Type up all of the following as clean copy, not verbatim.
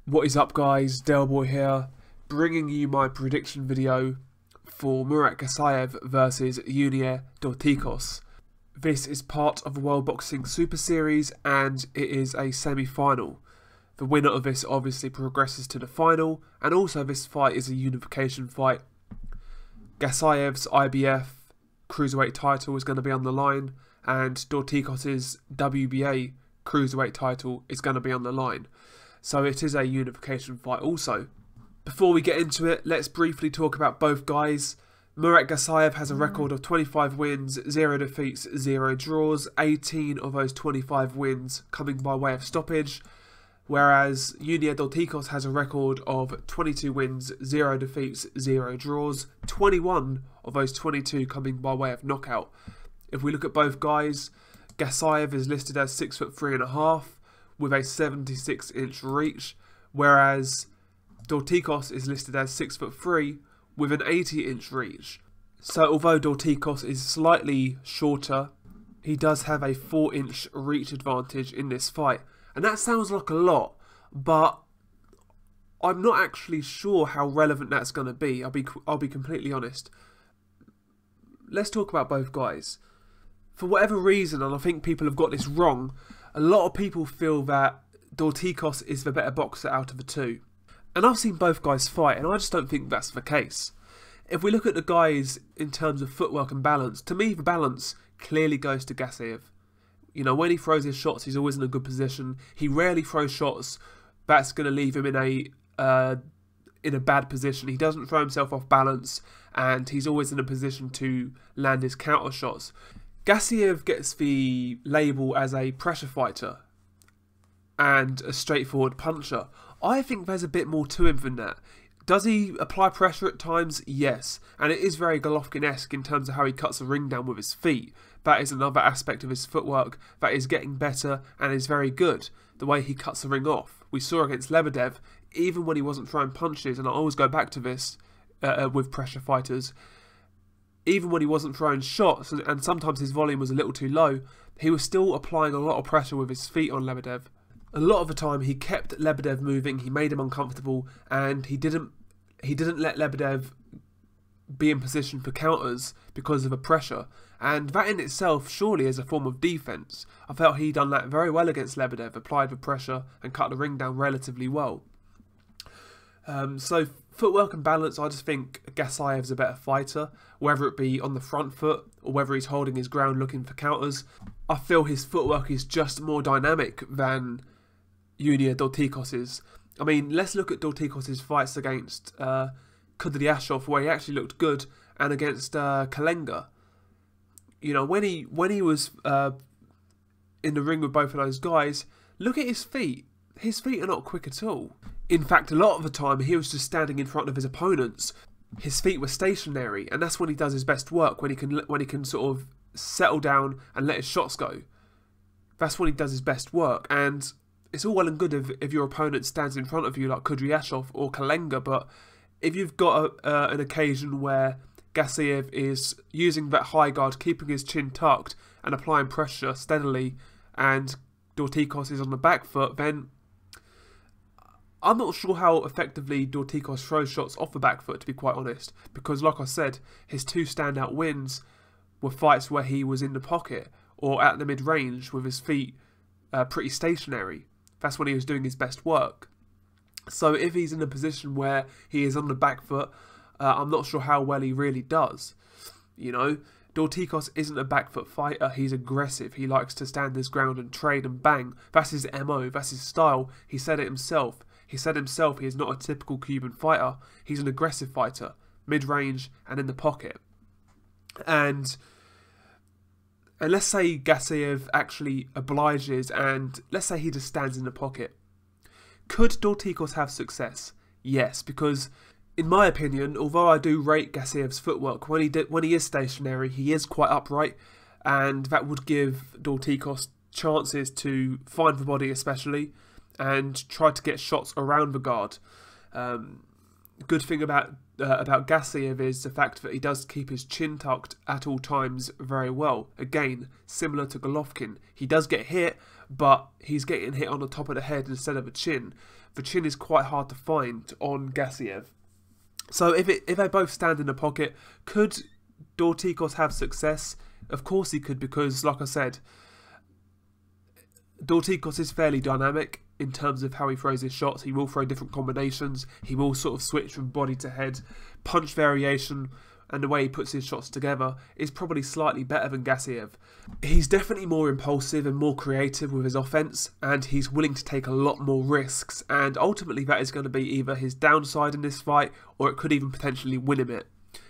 What is up guys, Delboy here, bringing you my prediction video for Murat Gassiev versus Yunier Dorticos. This is part of the World Boxing Super Series and it is a semi-final. The winner of this obviously progresses to the final, and also this fight is a unification fight. Gassiev's IBF Cruiserweight title is going to be on the line, and Dorticos' WBA Cruiserweight title is going to be on the line. So it is a unification fight also. Before we get into it, let's briefly talk about both guys. Murat Gassiev has a record of 25 wins, 0 defeats, 0 draws, 18 of those 25 wins coming by way of stoppage, whereas Yunier Dorticos has a record of 22 wins, 0 defeats, 0 draws, 21 of those 22 coming by way of knockout. If we look at both guys, Gassiev is listed as 6'3.5", with a 76-inch reach, whereas Dorticos is listed as 6'3", with an 80-inch reach. So although Dorticos is slightly shorter, he does have a 4-inch reach advantage in this fight. And that sounds like a lot, but I'm not actually sure how relevant that's going to be. I'll be completely honest. Let's talk about both guys. For whatever reason, and I think people have got this wrong, a lot of people feel that Dorticos is the better boxer out of the two. And I've seen both guys fight, and I just don't think that's the case. If we look at the guys in terms of footwork and balance, to me the balance clearly goes to Gassiev. You know, when he throws his shots, he's always in a good position. He rarely throws shots that's going to leave him in a bad position. He doesn't throw himself off balance, and he's always in a position to land his counter shots. Gassiev gets the label as a pressure fighter and a straightforward puncher. I think there's a bit more to him than that. Does he apply pressure at times? Yes. And it is very Golovkin-esque in terms of how he cuts the ring down with his feet. That is another aspect of his footwork that is getting better and is very good. The way he cuts the ring off. We saw against Lebedev, even when he wasn't throwing punches, and I always go back to this with pressure fighters, even when he wasn't throwing shots, and sometimes his volume was a little too low, he was still applying a lot of pressure with his feet on Lebedev. A lot of the time he kept Lebedev moving, he made him uncomfortable, and he didn't let Lebedev be in position for counters because of the pressure. And that in itself surely is a form of defence. I felt he done that very well against Lebedev, applied the pressure and cut the ring down relatively well. So footwork and balance, I just think Gassiev's a better fighter, whether it be on the front foot or whether he's holding his ground looking for counters. I feel his footwork is just more dynamic than Yunier Dorticos'. I mean, let's look at Dorticos' fights against Kudryashov, where he actually looked good, and against Kalenga. You know, when he was in the ring with both of those guys, look at his feet. His feet are not quick at all. In fact, a lot of the time he was just standing in front of his opponents. His feet were stationary, and that's when he does his best work. When he can sort of settle down and let his shots go. That's when he does his best work. And it's all well and good if your opponent stands in front of you like Kudryashov or Kalenga, but if you've got an occasion where Gassiev is using that high guard, keeping his chin tucked and applying pressure steadily, and Dorticos is on the back foot, then I'm not sure how effectively Dorticos throws shots off the back foot, to be quite honest, because like I said, his two standout wins were fights where he was in the pocket or at the mid-range with his feet pretty stationary. That's when he was doing his best work. So if he's in a position where he is on the back foot, I'm not sure how well he really does. You know, Dorticos isn't a back foot fighter, he's aggressive. He likes to stand his ground and trade and bang. That's his MO, that's his style. He said it himself. He said himself he is not a typical Cuban fighter. He's an aggressive fighter, mid-range and in the pocket. And let's say Gassiev actually obliges, and let's say he just stands in the pocket. Could Dorticos have success? Yes, because in my opinion, although I do rate Gassiev's footwork, when he is stationary, he is quite upright, and that would give Dorticos chances to find the body especially, and try to get shots around the guard. Good thing about Gassiev is the fact that he does keep his chin tucked at all times very well. Again, similar to Golovkin. He does get hit, but he's getting hit on the top of the head instead of the chin. The chin is quite hard to find on Gassiev. So if they both stand in the pocket, could Dorticos have success? Of course he could, because like I said, Dorticos is fairly dynamic in terms of how he throws his shots. He will throw different combinations. He will sort of switch from body to head. Punch variation and the way he puts his shots together is probably slightly better than Gassiev. He's definitely more impulsive and more creative with his offense, and he's willing to take a lot more risks, and ultimately that is going to be either his downside in this fight, or it could even potentially win him it.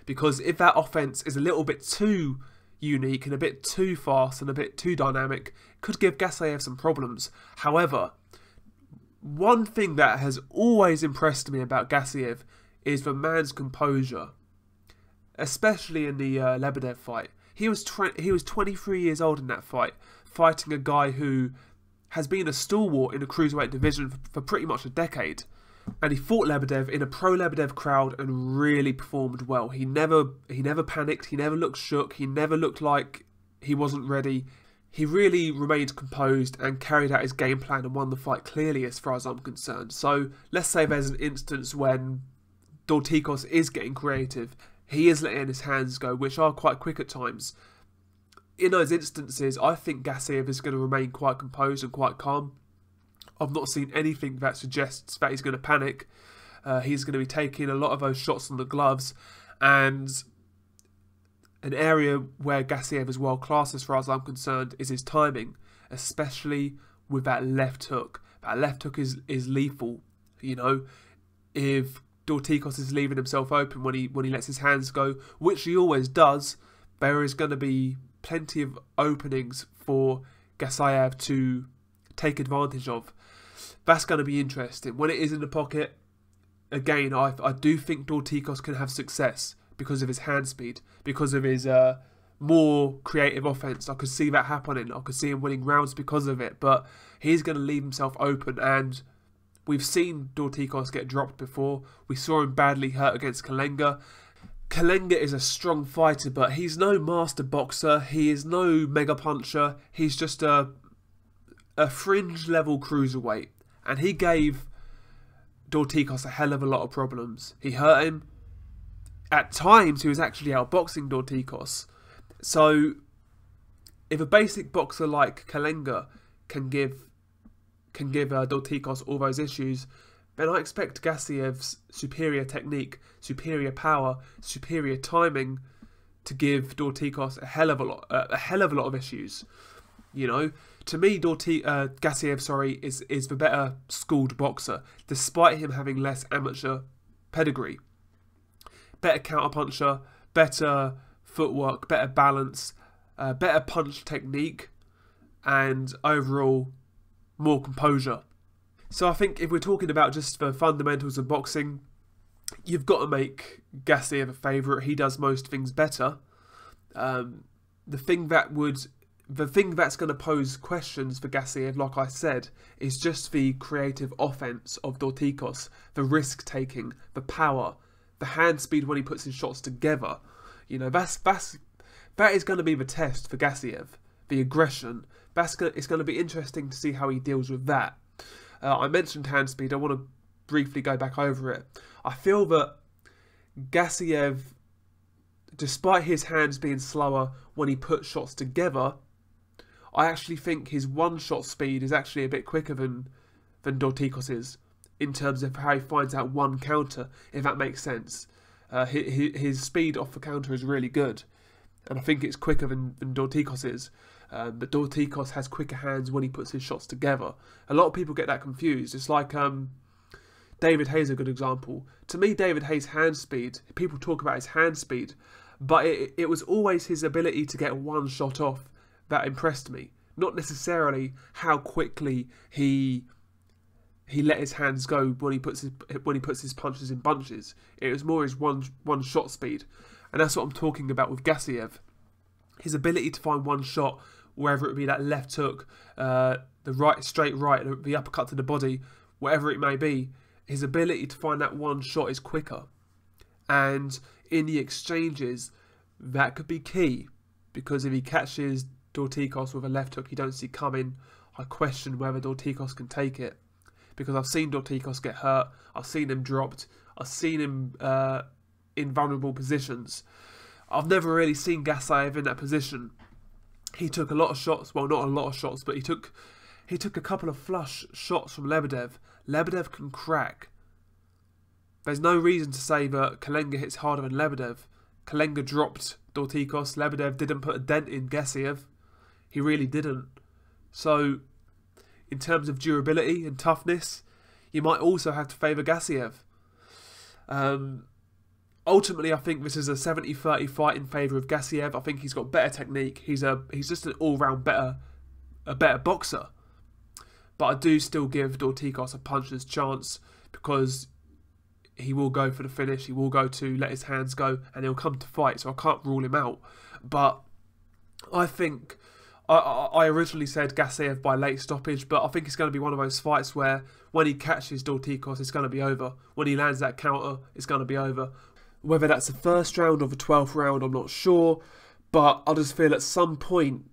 Because if that offense is a little bit too unique and a bit too fast and a bit too dynamic, it could give Gassiev some problems. However, one thing that has always impressed me about Gassiev is the man's composure, especially in the Lebedev fight. He was 23 years old in that fight, fighting a guy who has been a stalwart in the cruiserweight division for pretty much a decade. And he fought Lebedev in a pro Lebedev crowd and really performed well. He never panicked, he never looked shook, he never looked like he wasn't ready. He really remained composed and carried out his game plan and won the fight clearly as far as I'm concerned. So let's say there's an instance when Dorticos is getting creative. He is letting his hands go, which are quite quick at times. In those instances, I think Gassiev is going to remain quite composed and quite calm. I've not seen anything that suggests that he's going to panic. He's going to be taking a lot of those shots on the gloves. And an area where Gassiev is world class as far as I'm concerned is his timing, especially with that left hook. That left hook is lethal. You know, if Dorticos is leaving himself open when he lets his hands go, which he always does, there is going to be plenty of openings for Gassiev to take advantage of. That's going to be interesting. When it is in the pocket, again, I do think Dorticos can have success because of his hand speed, because of his more creative offense. I could see that happening. I could see him winning rounds because of it, but he's going to leave himself open, and we've seen Dorticos get dropped before. We saw him badly hurt against Kalenga. Kalenga is a strong fighter, but he's no master boxer. He is no mega puncher. He's just a fringe level cruiserweight. And he gave Dorticos a hell of a lot of problems. He hurt him. At times, he was actually outboxing Dorticos. So, if a basic boxer like Kalenga can give Dorticos all those issues, then I expect Gassiev's superior technique, superior power, superior timing to give Dorticos a hell of a lot of issues. You know, to me, Gassiev, is the better schooled boxer, despite him having less amateur pedigree. Better counterpuncher, better footwork, better balance, better punch technique, and overall more composure. So I think if we're talking about just the fundamentals of boxing, you've got to make Gassiev a favourite. He does most things better. The thing that's going to pose questions for Gassiev, like I said, is just the creative offense of Dorticos, the risk taking, the power, the hand speed when he puts his shots together. You know, that is going to be the test for Gassiev. The aggression. It's going to be interesting to see how he deals with that. I mentioned hand speed. I want to briefly go back over it. I feel that Gassiev, despite his hands being slower when he puts shots together, I actually think his one-shot speed is actually a bit quicker than Dorticos is, in terms of how he finds out one counter, if that makes sense. His speed off the counter is really good, and I think it's quicker than Dorticos is. But Dorticos has quicker hands when he puts his shots together. A lot of people get that confused. It's like David Hayes is a good example. To me, David Hayes' hand speed, people talk about his hand speed, but it was always his ability to get one shot off that impressed me. Not necessarily how quickly he let his hands go when he puts his punches in bunches. It was more his one shot speed, and that's what I'm talking about with Gassiev. His ability to find one shot, whether it be that left hook, the straight right, the uppercut to the body, whatever it may be, his ability to find that one shot is quicker. And in the exchanges, that could be key, because if he catches Dorticos with a left hook you don't see coming, I question whether Dorticos can take it, because I've seen Dorticos get hurt, I've seen him dropped, I've seen him in vulnerable positions. I've never really seen Gassiev in that position. He took a lot of shots, well, not a lot of shots, but he took a couple of flush shots from Lebedev. Lebedev can crack. There's no reason to say that Kalenga hits harder than Lebedev. Kalenga dropped Dorticos. Lebedev didn't put a dent in Gassiev. He really didn't. So, in terms of durability and toughness, you might also have to favour Gassiev. Ultimately, I think this is a 70-30 fight in favour of Gassiev. I think he's got better technique. He's just an all-round better boxer. But I do still give Dorticos a puncher's chance, because he will go for the finish. He will go to let his hands go, and he'll come to fight. So I can't rule him out. But I think I originally said Gassiev by late stoppage, but I think it's going to be one of those fights where when he catches Dorticos, it's going to be over. When he lands that counter, it's going to be over. Whether that's the first round or the 12th round, I'm not sure. But I just feel at some point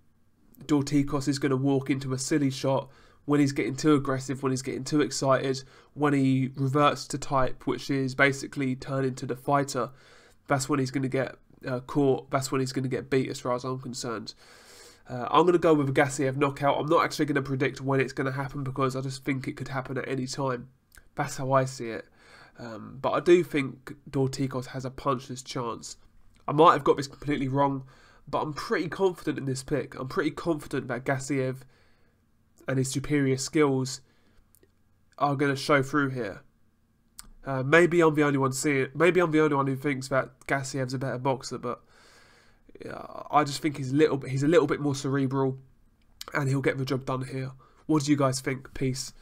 Dorticos is going to walk into a silly shot when he's getting too aggressive, when he's getting too excited, when he reverts to type, which is basically turn into the fighter. That's when he's going to get caught. That's when he's going to get beat, as far as I'm concerned. I'm going to go with a Gassiev knockout. I'm not actually going to predict when it's going to happen, because I just think it could happen at any time. That's how I see it. But I do think Dorticos has a puncher's chance. I might have got this completely wrong, but I'm pretty confident in this pick. I'm pretty confident that Gassiev and his superior skills are going to show through here. Maybe I'm the only one seeing it. Maybe I'm the only one who thinks that Gassiev's a better boxer, but I just think he's a little bit more cerebral, and he'll get the job done here. What do you guys think? Peace.